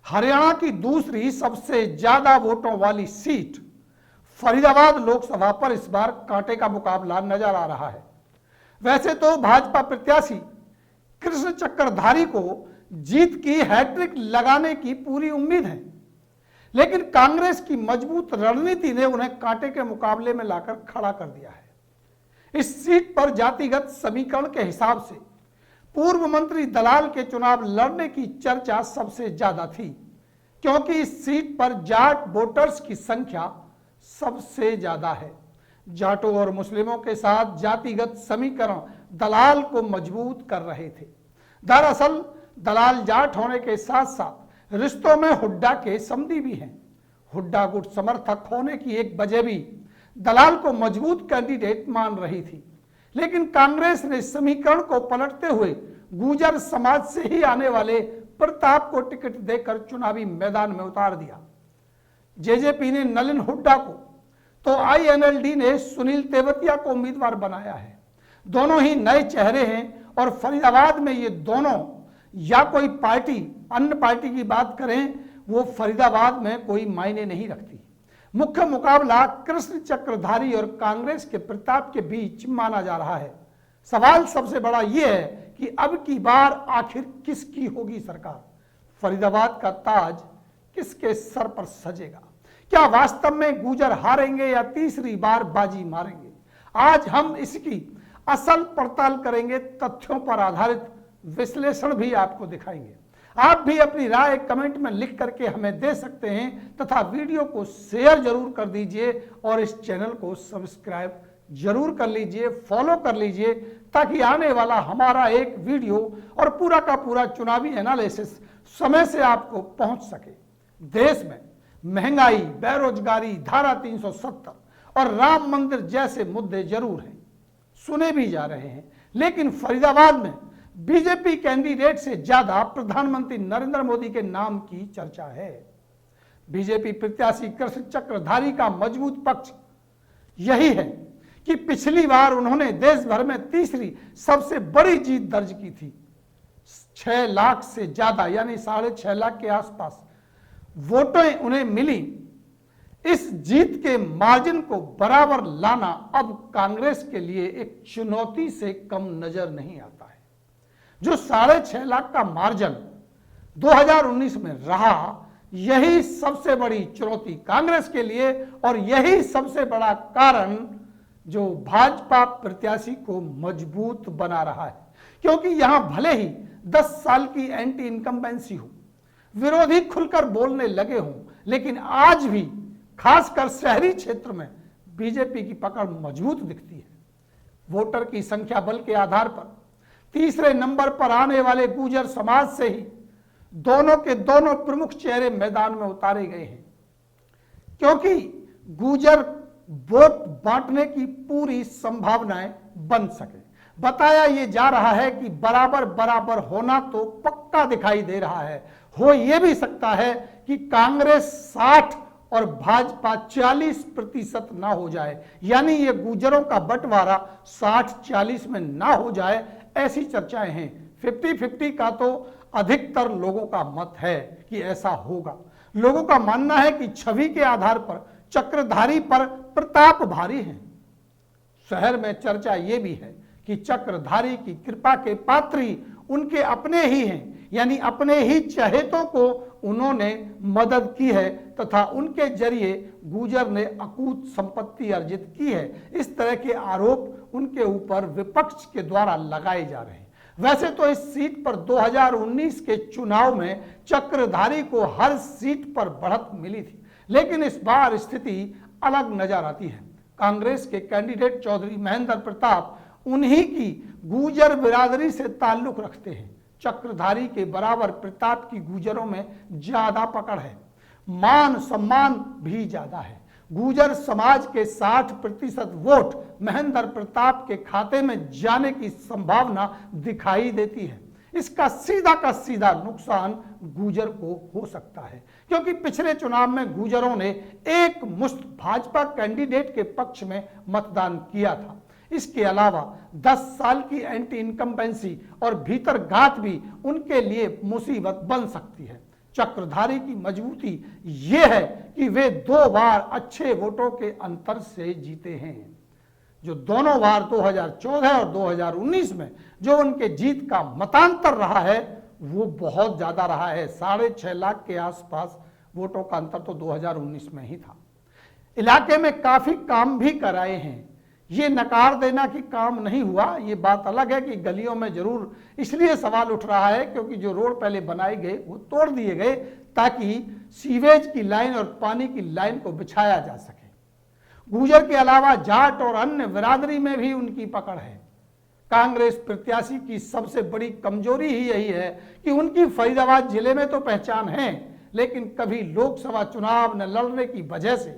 हरियाणा की दूसरी सबसे ज्यादा वोटों वाली सीट फरीदाबाद लोकसभा पर इस बार कांटे का मुकाबला नजर आ रहा है। वैसे तो भाजपा प्रत्याशी कृष्ण चक्रधारी को जीत की हैट्रिक लगाने की पूरी उम्मीद है, लेकिन कांग्रेस की मजबूत रणनीति ने उन्हें कांटे के मुकाबले में लाकर खड़ा कर दिया है। इस सीट पर जातिगत समीकरण के हिसाब से पूर्व मंत्री दलाल के चुनाव लड़ने की चर्चा सबसे ज्यादा थी, क्योंकि इस सीट पर जाट वोटर्स की संख्या सबसे ज्यादा है। जाटों और मुस्लिमों के साथ जातिगत समीकरण दलाल को मजबूत कर रहे थे। दरअसल दलाल जाट होने के साथ साथ रिश्तों में हुड्डा के समधी भी हैं। हुड्डा गुट समर्थक होने की एक वजह भी दलाल को मजबूत कैंडिडेट मान रही थी, लेकिन कांग्रेस ने समीकरण को पलटते हुए गुर्जर समाज से ही आने वाले प्रताप को टिकट देकर चुनावी मैदान में उतार दिया। जेजेपी ने नलिन हुड्डा को तो आईएनएलडी ने सुनील तेवतिया को उम्मीदवार बनाया है। दोनों ही नए चेहरे हैं और फरीदाबाद में ये दोनों या कोई पार्टी अन्य पार्टी की बात करें वो फरीदाबाद में कोई मायने नहीं रखती। मुख्य मुकाबला कृष्ण चक्रधारी और कांग्रेस के प्रताप के बीच माना जा रहा है। सवाल सबसे बड़ा यह है कि अब की बार आखिर किसकी होगी सरकार? फरीदाबाद का ताज किसके सर पर सजेगा? क्या वास्तव में गुर्जर हारेंगे या तीसरी बार बाजी मारेंगे? आज हम इसकी असल पड़ताल करेंगे, तथ्यों पर आधारित विश्लेषण भी आपको दिखाएंगे। आप भी अपनी राय कमेंट में लिख करके हमें दे सकते हैं तथा वीडियो को शेयर जरूर कर दीजिए और इस चैनल को सब्सक्राइब जरूर कर लीजिए, फॉलो कर लीजिए, ताकि आने वाला हमारा एक वीडियो और पूरा का पूरा चुनावी एनालिसिस समय से आपको पहुंच सके। देश में महंगाई, बेरोजगारी, धारा 370 और राम मंदिर जैसे मुद्दे जरूर हैं, सुने भी जा रहे हैं, लेकिन फरीदाबाद में बीजेपी कैंडिडेट से ज्यादा प्रधानमंत्री नरेंद्र मोदी के नाम की चर्चा है। बीजेपी प्रत्याशी कृष्ण चक्रधारी का मजबूत पक्ष यही है कि पिछली बार उन्होंने देश भर में तीसरी सबसे बड़ी जीत दर्ज की थी। 6 लाख से ज्यादा यानी 6.5 लाख के आसपास वोटें उन्हें मिली। इस जीत के मार्जिन को बराबर लाना अब कांग्रेस के लिए एक चुनौती से कम नजर नहीं आता है। जो 6.5 लाख का मार्जिन 2019 में रहा, यही सबसे बड़ी चुनौती कांग्रेस के लिए और यही सबसे बड़ा कारण जो भाजपा प्रत्याशी को मजबूत बना रहा है, क्योंकि यहां भले ही 10 साल की एंटी इनकम्बेंसी हो, विरोधी खुलकर बोलने लगे हों, लेकिन आज भी खासकर शहरी क्षेत्र में बीजेपी की पकड़ मजबूत दिखती है। वोटर की संख्या बल के आधार पर तीसरे नंबर पर आने वाले गुर्जर समाज से ही दोनों के दोनों प्रमुख चेहरे मैदान में उतारे गए हैं, क्योंकि गुर्जर वोट बांटने की पूरी संभावनाएं बन सके। बताया यह जा रहा है कि बराबर बराबर होना तो पक्का दिखाई दे रहा है। हो यह भी सकता है कि कांग्रेस 60 और भाजपा 40% ना हो जाए, यानी ये गुर्जरों का बंटवारा 60-40 में ना हो जाए, ऐसी चर्चाएं हैं। 50-50 का तो अधिकतर लोगों का मत है कि ऐसा होगा। लोगों का मानना है कि छवि के आधार पर चक्रधारी पर प्रताप भारी है। शहर में चर्चा यह भी है कि चक्रधारी की कृपा के पात्री उनके अपने ही हैं, यानी अपने ही चहेतों को उन्होंने मदद की है तथा उनके जरिए गुर्जर ने अकूत संपत्ति अर्जित की है। इस तरह के आरोप उनके ऊपर विपक्ष के द्वारा लगाए जा रहे हैं। वैसे तो इस सीट पर 2019 के चुनाव में चक्रधारी को हर सीट पर बढ़त मिली थी, लेकिन इस बार स्थिति अलग नजर आती है। कांग्रेस के कैंडिडेट चौधरी महेंद्र प्रताप उन्हीं की गुर्जर बिरादरी से ताल्लुक रखते हैं। चक्रधारी के बराबर प्रताप की गुर्जरों में ज्यादा पकड़ है, मान सम्मान भी ज्यादा है। गुर्जर समाज के 60% वोट महेंद्र प्रताप के खाते में जाने की संभावना दिखाई देती है। इसका सीधा का सीधा नुकसान गुर्जर को हो सकता है, क्योंकि पिछले चुनाव में गुर्जरों ने एक मुश्त भाजपा कैंडिडेट के पक्ष में मतदान किया था। इसके अलावा 10 साल की एंटी इनकम्बेंसी और भीतर घात भी उनके लिए मुसीबत बन सकती है। चक्रधारी की मजबूती ये है कि वे 2 बार अच्छे वोटों के अंतर से जीते हैं। जो दोनों बार 2014 और 2019 में जो उनके जीत का मतांतर रहा है वो बहुत ज्यादा रहा है। 6.5 लाख के आसपास वोटों का अंतर तो 2019 में ही था। इलाके में काफी काम भी कराए हैं। ये नकार देना कि काम नहीं हुआ, ये बात अलग है कि गलियों में जरूर इसलिए सवाल उठ रहा है क्योंकि जो रोड पहले बनाए गए वो तोड़ दिए गए ताकि सीवेज की लाइन और पानी की लाइन को बिछाया जा सके। गुर्जर के अलावा जाट और अन्य बिरादरी में भी उनकी पकड़ है। कांग्रेस प्रत्याशी की सबसे बड़ी कमजोरी ही यही है कि उनकी फरीदाबाद जिले में तो पहचान है, लेकिन कभी लोकसभा चुनाव न लड़ने की वजह से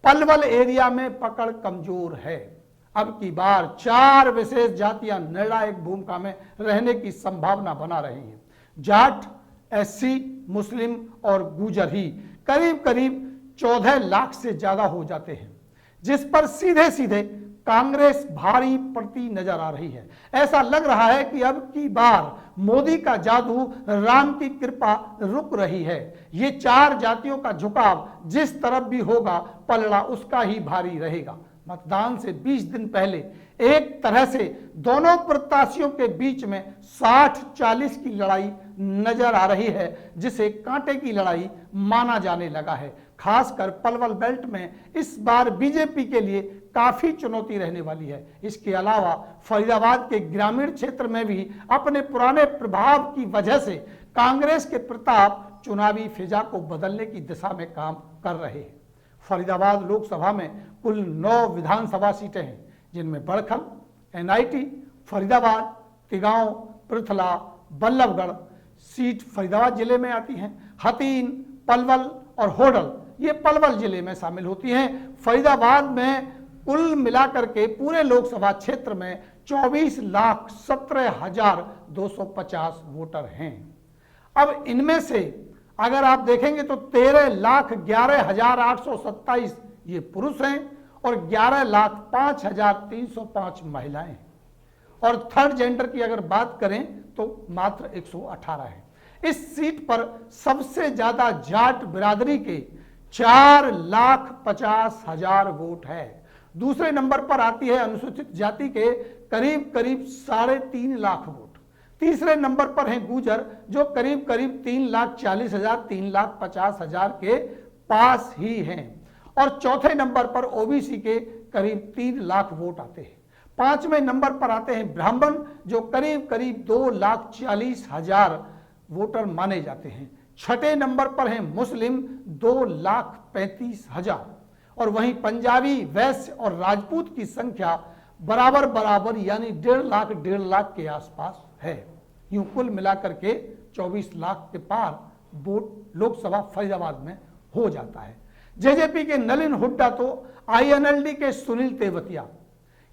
पलवल एरिया में पकड़ कमजोर है। अब की बार 4 विशेष जातियां निर्णायक भूमिका में रहने की संभावना बना रही हैं। जाट, एससी, मुस्लिम और गुर्जर ही करीब करीब 14 लाख से ज्यादा हो जाते हैं, जिस पर सीधे सीधे कांग्रेस भारी पड़ती नजर आ रही है। ऐसा लग रहा है कि अब की बार मोदी का जादू, राम की कृपा रुक रही है। ये 4 जातियों का झुकाव जिस तरफ भी होगा पलड़ा उसका ही भारी रहेगा। मतदान से 20 दिन पहले एक तरह से दोनों प्रत्याशियों के बीच में 60-40 की लड़ाई नजर आ रही है, जिसे कांटे की लड़ाई माना जाने लगा है। खासकर पलवल बेल्ट में इस बार बीजेपी के लिए काफी चुनौती रहने वाली है। इसके अलावा फरीदाबाद के ग्रामीण क्षेत्र में भी अपने पुराने प्रभाव की वजह से कांग्रेस के प्रताप चुनावी फिजा को बदलने की दिशा में काम कर रहे हैं। फरीदाबाद लोकसभा में कुल 9 विधानसभा सीटें हैं, जिनमें बड़खल, एनआईटी, फरीदाबाद, तिगांव, पृथला, बल्लभगढ़ सीट फरीदाबाद जिले में आती हैं। हतीन, पलवल और होडल ये पलवल जिले में शामिल होती हैं। फरीदाबाद में कुल मिलाकर के पूरे लोकसभा क्षेत्र में 24,17,250 वोटर हैं। अब इनमें से अगर आप देखेंगे तो 13,11,827 ये पुरुष हैं और 11,05,305 महिलाएं हैं। और थर्ड जेंडर की अगर बात करें तो मात्र 118 है। इस सीट पर सबसे ज्यादा जाट बिरादरी के 4,50,000 वोट है। दूसरे नंबर पर आती है अनुसूचित जाति के करीब करीब 3.5 लाख वोट। तीसरे नंबर पर हैं गुर्जर जो करीब करीब 3,40,000 3,50,000 के पास ही हैं। और चौथे नंबर पर ओबीसी के करीब 3 लाख वोट आते हैं। 5वें नंबर पर आते हैं ब्राह्मण जो करीब करीब 2,40,000 वोटर माने जाते हैं। 6ठे नंबर पर हैं मुस्लिम 2,35,000 और वहीं पंजाबी, वैश्य और राजपूत की संख्या बराबर यानी 1.5 लाख के आसपास है। यूं कुल मिलाकर के 24 लाख के पार वोट लोकसभा फरीदाबाद में हो जाता है। जेजेपी के नलिन हुड्डा तो आईएनएलडी के सुनील तेवतिया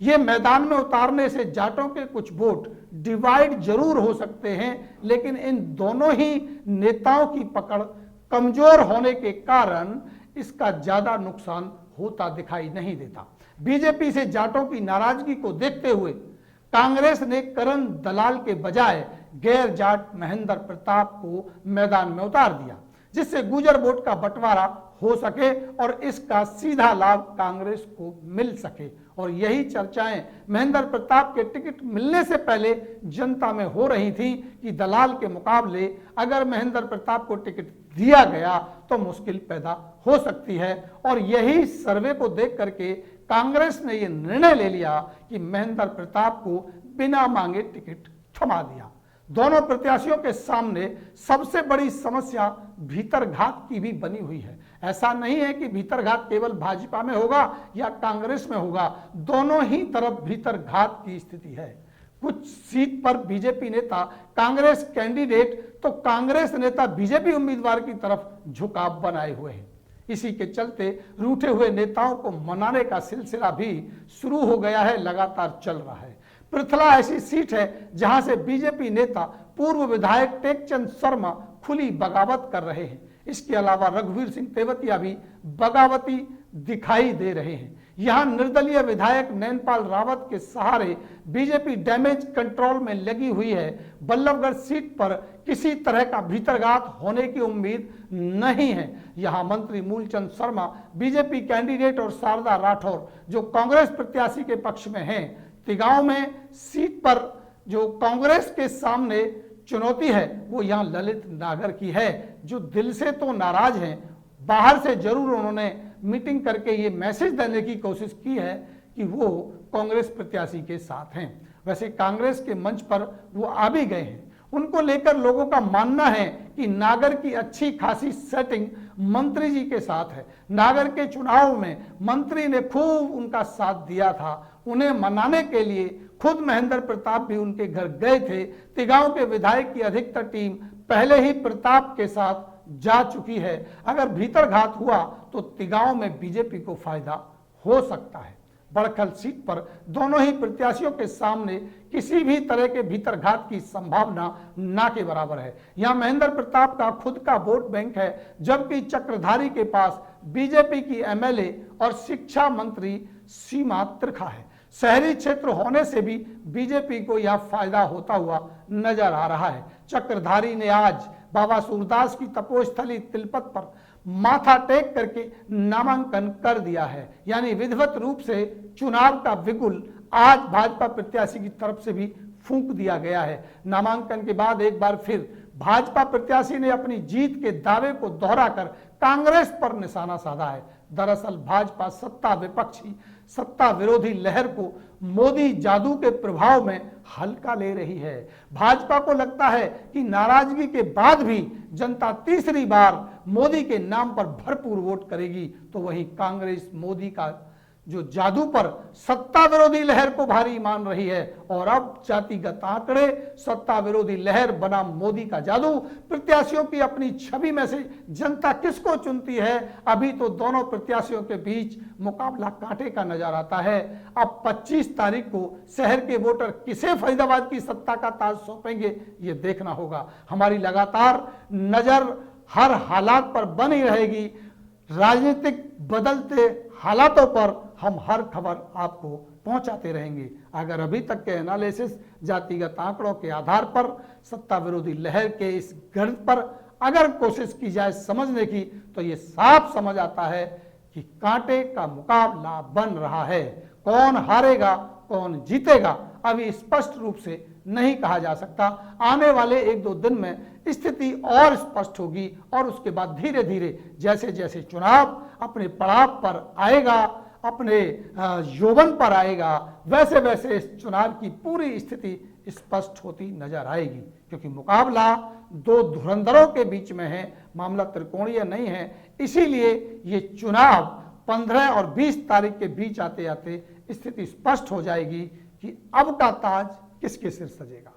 ये मैदान में उतारने से जाटों के कुछ वोट डिवाइड जरूर हो सकते हैं, लेकिन इन दोनों ही नेताओं की पकड़ कमजोर होने के कारण इसका ज्यादा नुकसान होता दिखाई नहीं देता। बीजेपी से जाटों की नाराजगी को देखते हुए कांग्रेस ने करण दलाल के बजाय गैर जाट महेंद्र प्रताप को मैदान में उतार दिया, जिससे गुर्जर वोट का बंटवारा हो सके और इसका सीधा लाभ कांग्रेस को मिल सके। और यही चर्चाएं महेंद्र प्रताप के टिकट मिलने से पहले जनता में हो रही थी कि दलाल के मुकाबले अगर महेंद्र प्रताप को टिकट दिया गया तो मुश्किल पैदा हो सकती है। और यही सर्वे को देख करके कांग्रेस ने यह निर्णय ले लिया कि महेंद्र प्रताप को बिना मांगे टिकट थमा दिया। दोनों प्रत्याशियों के सामने सबसे बड़ी समस्या भीतरघात की भी बनी हुई है। ऐसा नहीं है कि भीतरघात केवल भाजपा में होगा या कांग्रेस में होगा, दोनों ही तरफ भीतरघात की स्थिति है। कुछ सीट पर बीजेपी नेता कांग्रेस कैंडिडेट तो कांग्रेस नेता बीजेपी उम्मीदवार की तरफ झुकाव बनाए हुए हैं। इसी के चलते रूठे हुए नेताओं को मनाने का सिलसिला भी शुरू हो गया है, लगातार चल रहा है। पृथला ऐसी सीट है जहां से बीजेपी नेता पूर्व विधायक टेकचंद शर्मा खुली बगावत कर रहे हैं। इसके अलावा रघुवीर सिंह तेवतिया भी बगावती दिखाई दे रहे हैं। यहां निर्दलीय विधायक नैनपाल रावत के सहारे बीजेपी डैमेज कंट्रोल में लगी हुई है। बल्लभगढ़ सीट पर किसी तरह का भीतरघात होने की उम्मीद नहीं है। यहां मंत्री मूलचंद शर्मा बीजेपी कैंडिडेट और शारदा राठौर जो कांग्रेस प्रत्याशी के पक्ष में हैं। तिगांव में सीट पर जो कांग्रेस के सामने चुनौती है वो यहां ललित नागर की है, जो दिल से तो नाराज हैं, बाहर से जरूर उन्होंने मीटिंग करके ये मैसेज देने की कोशिश की है कि वो कांग्रेस प्रत्याशी के साथ हैं। वैसे कांग्रेस के मंच पर वो आ भी गए हैं। उनको लेकर लोगों का मानना है कि नागर की अच्छी खासी सेटिंग मंत्री जी के साथ है। नागर के चुनाव में मंत्री ने खूब उनका साथ दिया था। उन्हें मनाने के लिए खुद महेंद्र प्रताप भी उनके घर गए थे। तिगांव के विधायक की अधिकतर टीम पहले ही प्रताप के साथ जा चुकी है। अगर भीतरघात हुआ तो तिगांव में बीजेपी को फायदा हो सकता है। बड़खल सीट पर दोनों ही प्रत्याशियों के सामने किसी भी तरह के भीतरघात की संभावना ना के बराबर है। यहां महेंद्र प्रताप का खुद का वोट बैंक है, जबकि चक्रधारी के पास बीजेपी की एमएलए और शिक्षा मंत्री सीमा त्रिखा है। शहरी क्षेत्र होने से भी बीजेपी को यह फायदा होता हुआ नजर आ रहा है। चक्रधारी ने आज बाबा सूरदास की तपोस्थली तिलपत पर माथा टेक करके नामांकन कर दिया है। यानी विधिवत रूप से चुनाव का बिगुल आज भाजपा प्रत्याशी की तरफ से भी फूंक दिया गया है। नामांकन के बाद एक बार फिर भाजपा प्रत्याशी ने अपनी जीत के दावे को दोहराकर कांग्रेस पर निशाना साधा है। दरअसल भाजपा सत्ता विपक्षी सत्ता विरोधी लहर को मोदी जादू के प्रभाव में हल्का ले रही है। भाजपा को लगता है कि नाराजगी के बाद भी जनता तीसरी बार मोदी के नाम पर भरपूर वोट करेगी, तो वहीं कांग्रेस मोदी का जो जादू पर सत्ता विरोधी लहर को भारी मान रही है। और अब जातिगत आंकड़े, सत्ता विरोधी लहर बना मोदी का जादू, प्रत्याशियों की अपनी छवि में से जनता किसको चुनती है, अभी तो दोनों प्रत्याशियों के बीच मुकाबला कांटे का नजर आता है। अब 25 तारीख को शहर के वोटर किसे फरीदाबाद की सत्ता का ताज सौंपेंगे, ये देखना होगा। हमारी लगातार नजर हर हालात पर बनी रहेगी। राजनीतिक बदलते हालातों पर हम हर खबर आपको पहुंचाते रहेंगे। अगर अभी तक के एनालिसिस जातिगत आंकड़ों के आधार पर सत्ता विरोधी लहर के इस गणित पर अगर कोशिश की जाए समझने की, तो ये साफ समझ आता है कि कांटे का मुकाबला बन रहा है। कौन हारेगा कौन जीतेगा अभी स्पष्ट रूप से नहीं कहा जा सकता। आने वाले 1-2 दिन में स्थिति और स्पष्ट होगी और उसके बाद धीरे धीरे जैसे जैसे चुनाव अपने पड़ाव पर आएगा, अपने यौवन पर आएगा, वैसे वैसे इस चुनाव की पूरी स्थिति स्पष्ट होती नजर आएगी। क्योंकि मुकाबला 2 धुरंधरों के बीच में है, मामला त्रिकोणीय नहीं है। इसीलिए ये चुनाव 15 और 20 तारीख के बीच आते आते स्थिति स्पष्ट हो जाएगी कि अब का ताज किसके सिर सजेगा।